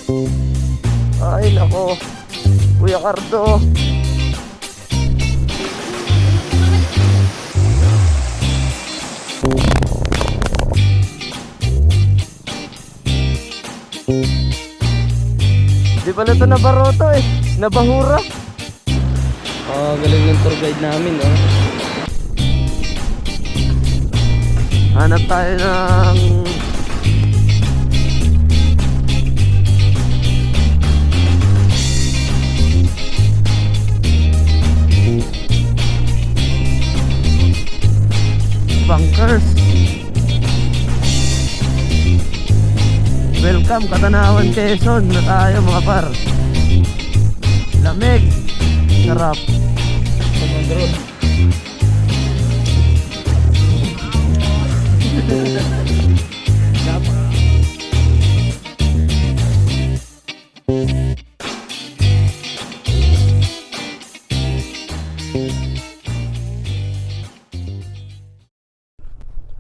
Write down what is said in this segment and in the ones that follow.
Ay nako, Kuya Cardo. Di pala ito nabaroto eh, nabahura. Galing ng tour guide namin, oh. Hanap tayo ng bunkers. Welcome Katanawan, Quezon na tayo mga par. Lamig, sarap. Commander.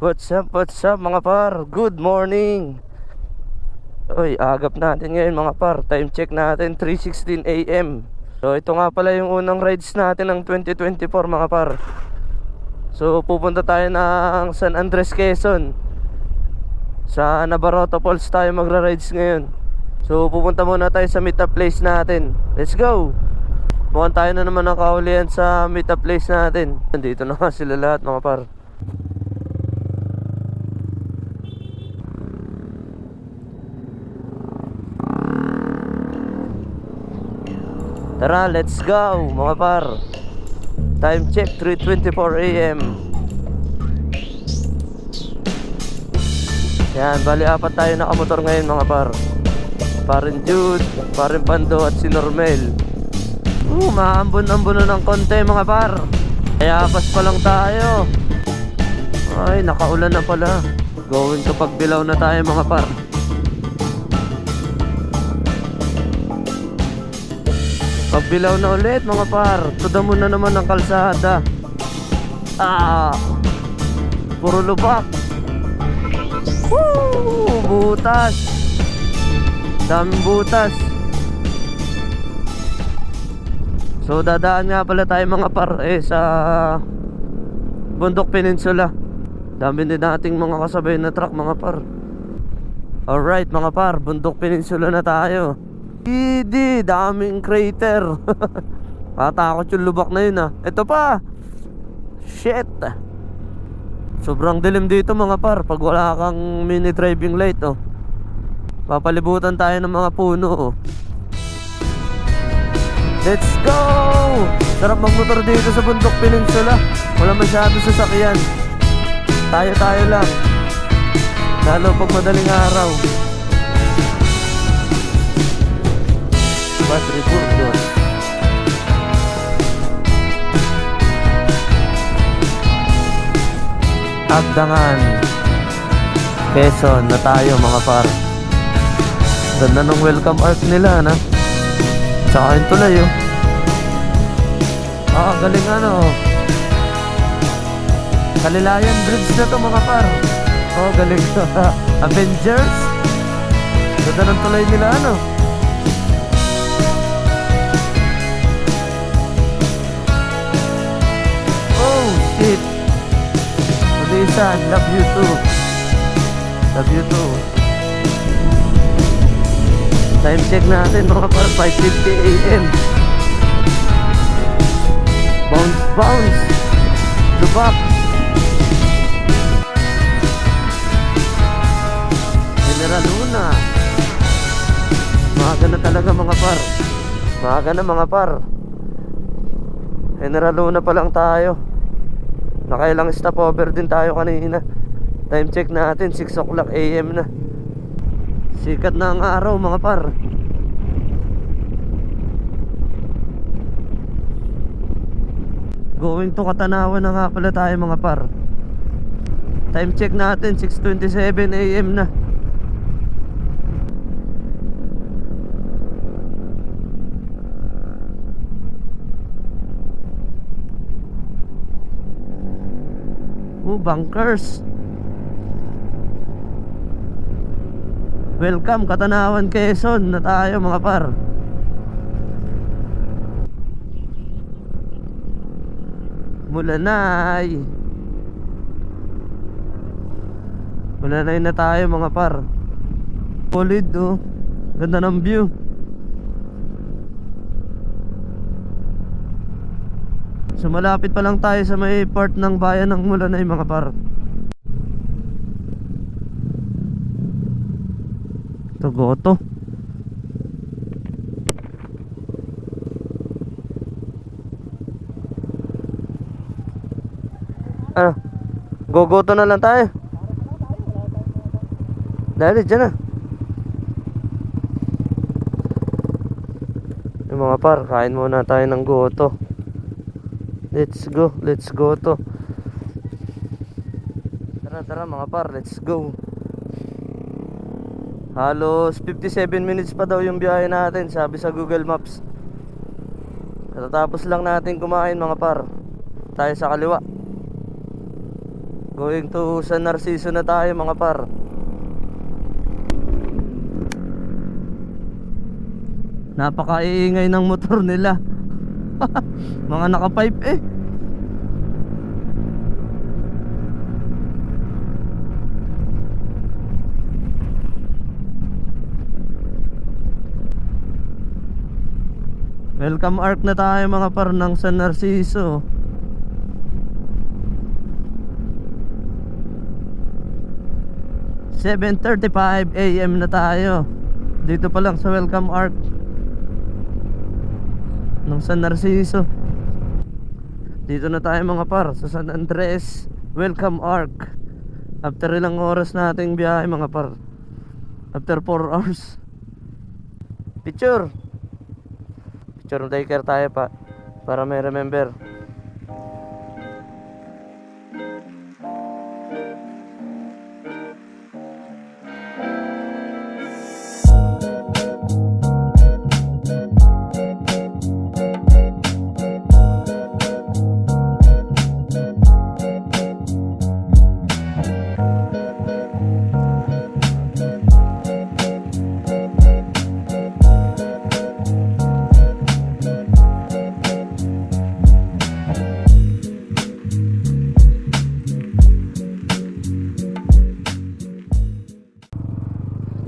What's up mga par? Good morning. Oy, agap natin ngayon mga par. Time check natin 3:16 AM. So ito nga pala yung unang rides natin ng 2024 mga par. So pupunta tayo ng San Andres, Quezon. Sa Navarrete Falls tayo magra-rides ngayon. So pupunta muna tayo sa meet up place natin. Let's go. Mukhang tayo na naman ang kaulihan sa meet up place natin. Nandito na nga sila lahat mga par. Tara, let's go mga par. Time check 3:24 AM. Yan, bali apat tayo nakamotor ngayon mga par. Parin Jude, Parin Pando at si Normel. Maambon-ambon na ng konti mga par. Kaya apas pa lang tayo. Ay, nakaulan na pala. Going to Pagbilao na tayo mga par. Pagbilao na ulit mga par. Tuda mo na naman ang kalsada. Puro lubak. Butas. Daming butas. So dadaan nga pala tayo mga par sa Bundok Peninsula. Dami din nating mga kasabay na truck mga par. Alright mga par, Bundok Peninsula na tayo. Hindi, daming crater. Katakot yung lubak na yun Ito pa. Shit. Sobrang dilim dito mga par. Pag wala kang mini driving light papalibutan tayo ng mga puno Let's go. Sarap magmotor dito sa Bundok Peninsula. Wala masyado sasakyan. Tayo lang. Lalo pag madaling araw. Battery Burgos. Agdangan, Quezon na tayo mga par. Ganda ng welcome art nila Tsaka yung tulay galing Kalilayan Bridge na to mga par. Galing. Avengers. Ganda ng tulay nila Shit. Lisa, love you too. Love you too. Time check natin mga par, 5:50 AM. Bounce. Lubak. General Luna. Maaga na talaga mga par. Maaga na mga par. General Luna pa lang tayo. Nakailang stopover din tayo kanina. Time check natin 6 o'clock AM na. Sikat na ang araw mga par. Going to Katanawan na nga pala tayo mga par. Time check natin 6:27 AM na. Bunkers. Welcome Katanawan, Quezon na tayo mga par. Mulanay. Mulanay na tayo mga par. Solid oh. Ganda ng view. So malapit pa lang tayo sa may part ng bayan ng Mulanay mga par. Ito goto. Ano? Gogoto na lang tayo. Dali dyan na. Yung mga par, kain muna tayo ng goto. Let's go to. Tara mga par, let's go. Halos 57 minutes pa daw yung biyahe natin, sabi sa Google Maps. Katatapos lang natin kumain mga par. Tayo sa kaliwa. Going to San Narciso na tayo mga par. Napakaiingay ng motor nila. Mga naka-pipe eh. Welcome arc na tayo mga par ng San Narciso. (7:35 AM) na tayo. Dito pa lang sa welcome arc ng San Narciso. Dito na tayo mga par sa San Andres welcome arc. After ilang oras nating biyahe mga par, after 4 hours. Picture taker tayo pa para may remember.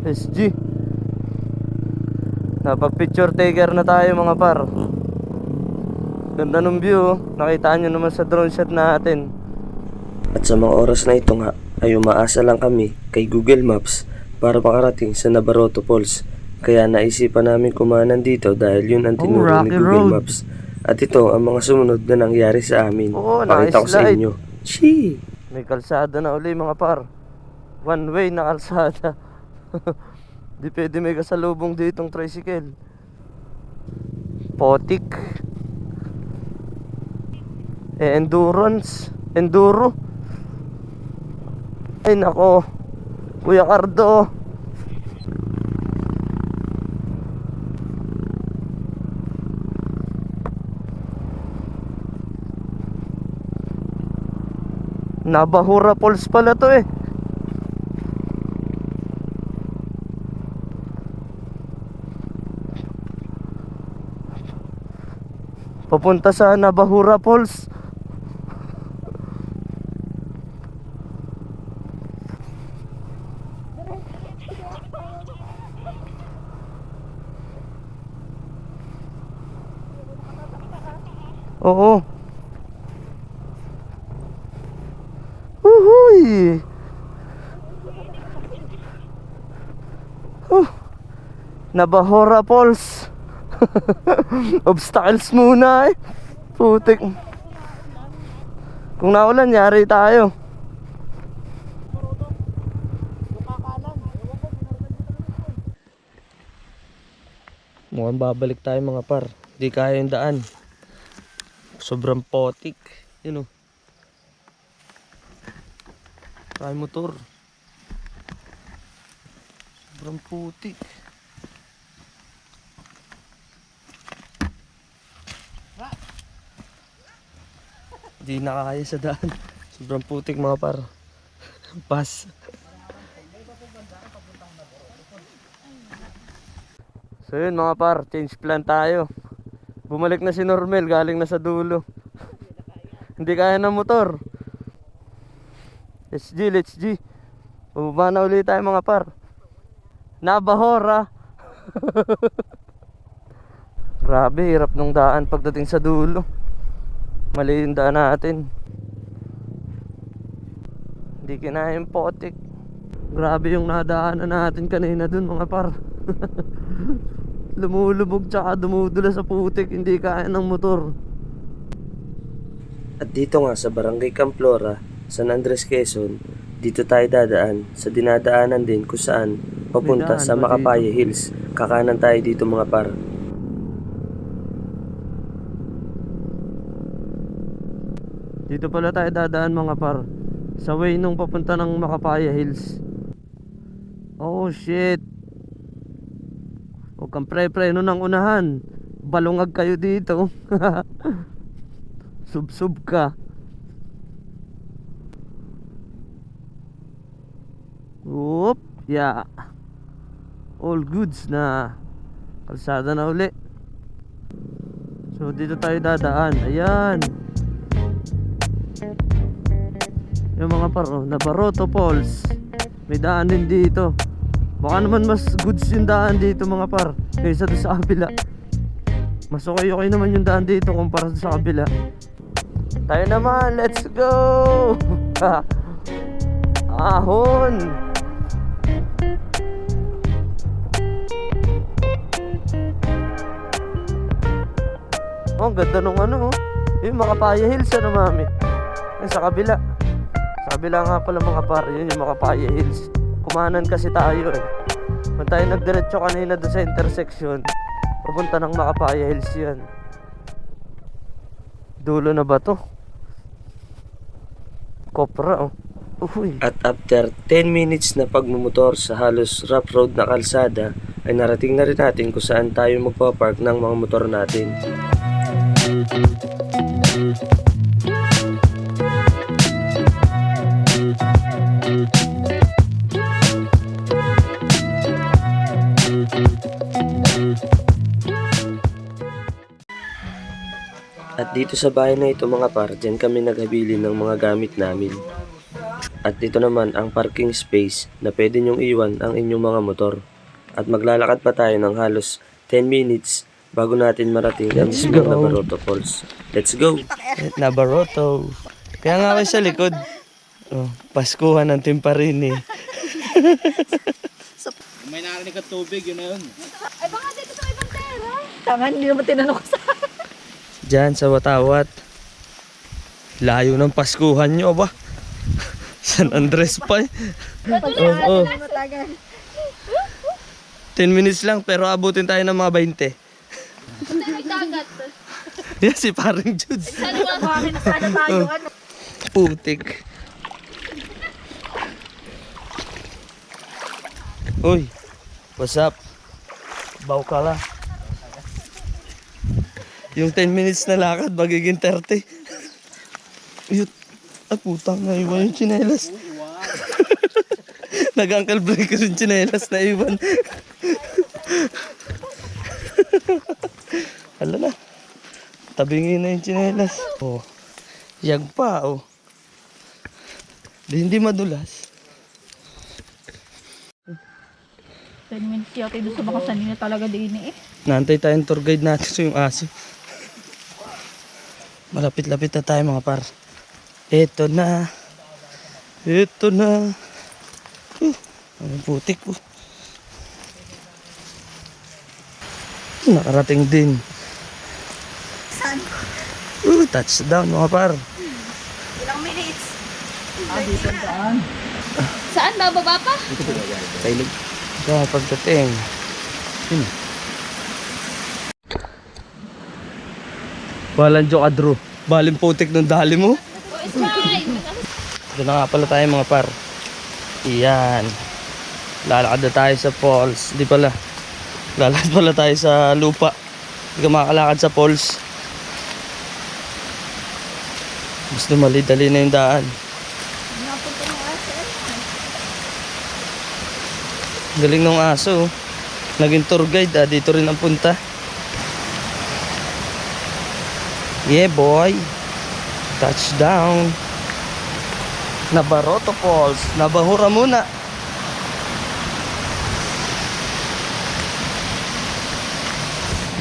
SG. Napag-picture taker na tayo mga par. Ganda ng view. Nakita nyo naman sa drone shot natin. At sa mga oras na ito nga ay umaasa lang kami kay Google Maps para makarating sa Nabaroto Falls. Kaya naisipan namin kumanan dito dahil yun ang tinuro ni Google Maps. At ito ang mga sumunod na nangyari sa amin. Pakita ko sa inyo. Shee! May kalsada na uli mga par. One way na kalsada. Di pwede may kasalubong ditong tricycle. Potik. Enduro. Ay nako, Kuya Cardo. Nabahura Falls pala to eh. Papunta sa Nabahura Falls. Oo. Uhuy. Nabahura Falls. Obstacles muna eh. Putik. Kung naulan, yari tayo. Mukhang babalik tayo mga par. Di kaya yung daan. Sobrang potik. Yun o. Kaya motor. Sobrang putik. Di nakakaya sa daan. Sobrang putik mga par. Pas. So yun mga par, change plan tayo. Bumalik na si Normel, galing na sa dulo. Hindi kaya ng motor. Let's G. Bumaba na ulit tayo mga par. Nabahora. Grabe, hirap nung daan pagdating sa dulo. Mali yung daan natin. Hindi kinaya yung potik. Grabe yung nadaanan natin kanina dun mga par. Lumulubog tsaka dumudula sa putik. Hindi kaya ng motor. At dito nga sa Barangay Camplora, San Andres, Quezon, dito tayo dadaan sa dinadaanan din kung saan papunta May daan sa ba Macapaya Hills. Kakanan tayo dito mga par. Dito pala tayo dadaan mga par. Sa way nung papunta ng Macapaya Hills. Oh shit. Huwag kang pre-preno ng unahan. Balungag kayo dito. Sub-sub ka. Whoop. Yeah. All goods na. Kalsada na uli. So dito tayo dadaan. Ayan. Yung mga Nabaroto Falls. May daan din dito. Baka naman mas goods yung daan dito mga par kaysa doon sa kabila. Mas okay naman yung daan dito kumpara sa kabila. Tayo naman, let's go! Ahon! Oh, ang ganda nung ano, oh. Yung Macapaya Hills, ano mami? Ay, sa kabila. Sa kabila nga pala mga par, yun yung Macapaya Hills. Kumanan kasi tayo eh. Kung tayo nagdiretso kanina doon sa intersection, papunta ng Macapaya Hills yan. Dulo na ba to? Kopra oh. Uy. At after 10 minutes na pagmumotor sa halos rough road na kalsada, ay narating na rin natin kung saan tayo magpapark ng mga motor natin. At dito sa bahay na ito mga par, dyan kami naghabili ng mga gamit namin. At dito naman ang parking space na pwede nyong iwan ang inyong mga motor. At maglalakad pa tayo ng halos 10 minutes bago natin marating ang Let's mismong go. Nabaroto Falls. Let's go! Nabaroto. Kaya nga ako sa likod. Oh, Paskuhan ng Timparini. May narinig ka tubig, yun na yun. Ay, baka dito sa ibang pera. Tangan, hindi naman tinanong ko sa Diyan sa Watawat. Layo ng Paskuhan nyo ba? San Andres pa eh. Oh. 10 minutes lang pero abutin tayo ng mga 20. may dagat. Yan si paring Judes. Sana wala ko akin na sana tayo. Ano? Putik. Uy, what's up? Baukala. Yung 10 minutes na lakad, magiging 30. Yut, putang na iwan yung tsinelas. Nag-ankle breaker yung tsinelas na iwan. Hala na. Tabingin na yung tsinelas. Oh, yag pa, oh. Hindi madulas. 10 minutes yata doon sa makasanina talaga din eh. Naantay tayong tour guide natin so yung aso. Malapit-lapit na tayo mga par. Ito na. Ito na. Ang putik po. Nakarating din. Saan? Touchdown mga par. Ilang minutes? Dito saan? Saan? Bababa pa? Kailog. Ito pagdating. Yun. Walang joke adro. Baling putik ng dali mo. Ito na nga pala tayo mga par. Iyan. Lalakad na tayo sa falls. Hindi pala. Lalakad pala tayo sa lupa. Hindi ka makakalakad sa falls. Mas dumali-dali na yung daan. Galing ng aso. naging tour guide, dito rin ang punta. Yeah boy, touchdown. Nabaroto Falls, nabahura muna.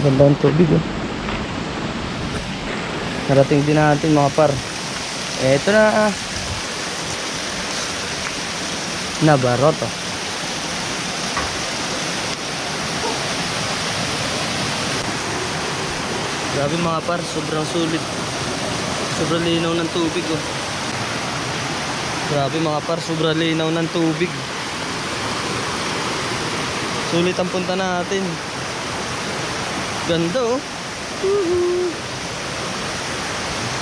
Ganda ang tubig oh. Narating din natin mga par. Eto na. Nabaroto. Grabe mga par, sobrang sulit. Sobrang linaw ng tubig oh. Grabe mga par, sobrang linaw ng tubig. Sulit ang punta natin. Ganda oh.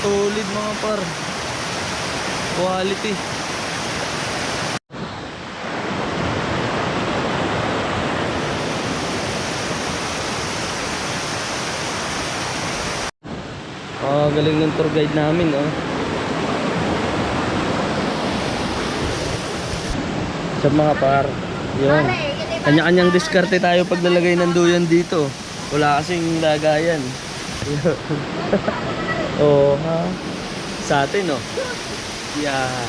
Solid mga par. Quality. Oh, galing ng tour guide namin oh. Sa mga par. Yun. Kanya-kanyang diskarte tayo paglalagay ng duyan dito. Wala kasing lagayan. Oh, ha? Sa atin, oh. Yan.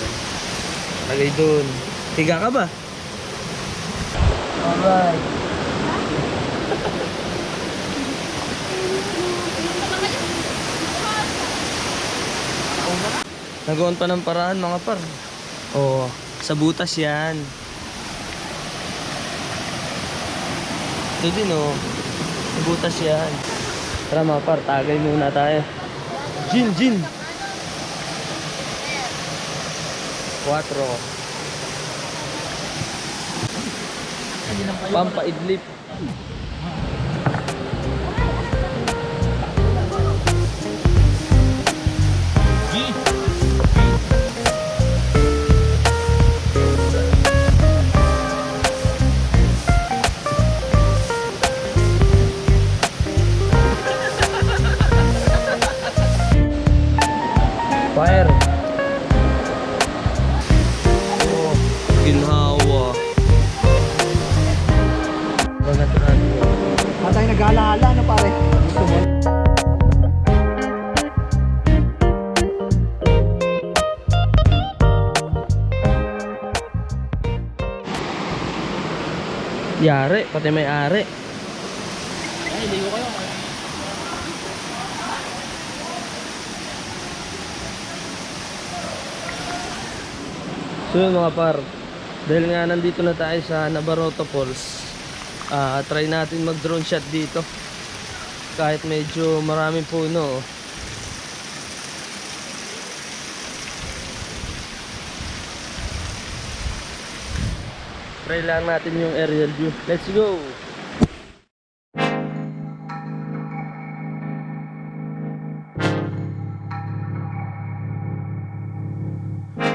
Lagay dun. Higa ka ba? Alright. Nagawan pa ng paraan, mga par. Oh, sa butas yan. Ito din, oh. Sa butas yan. Tara mga par, tagay muna tayo. Gin, gin. 4. Pampaidlip. Fire. Oh, ginhawa. Bagat natin. Matay nag-aalaala, ano pare? Gusto mo? Yari, pati may ari. Ay, ligo kayo. So yun mga par, dahil nga nandito na tayo sa Nabaroto Falls, try natin mag drone shot dito kahit medyo maraming puno. Try lang natin yung aerial view. Let's go!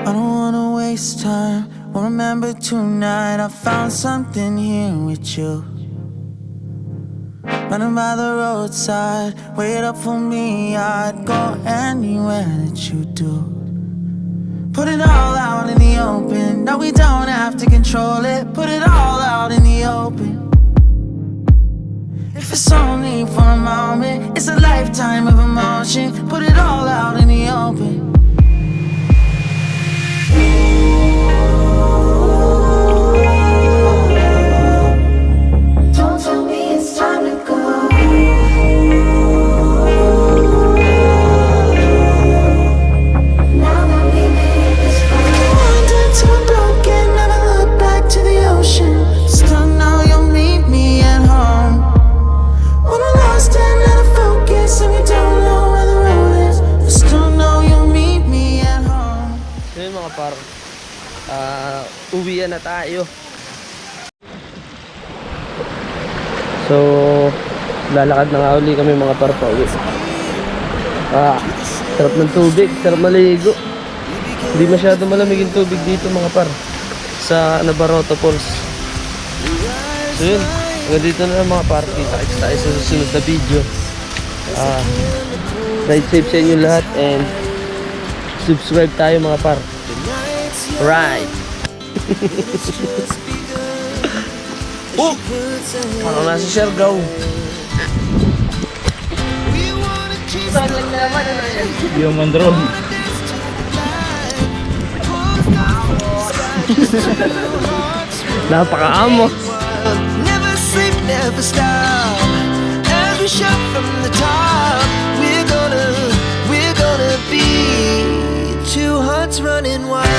I don't wanna waste time. Well, remember tonight I found something here with you. Running by the roadside, wait up for me. I'd go anywhere that you do. Put it all out in the open. No, we don't have to control it. Put it all out in the open. If it's only for a moment, it's a lifetime of emotion. Put it all out in the open. Don't tell me it's time to go. Now that we made this far. Wandered to a broken, never look back to the ocean. Still know you'll meet me at home. When we're lost and out of focus and we don't know where the road is, I still know you'll meet me at home. So yun mga par, uwian na tayo. So lalakad na nga uli kami mga par pa uwi. Sarap ng tubig, sarap maligo. Hindi masyado malamig yung tubig dito mga par sa Nabaroto Falls. So yun, hanggang dito na lang mga par. Kita-kits tayo sa susunod na video. Ride safe sa inyo lahat and subscribe tayo mga par. Right. Oh! Ano na si Sergaw? Human drone. Napakaamo. Never sleep, never stop. As we shout from the top, we're gonna be two hearts running wild.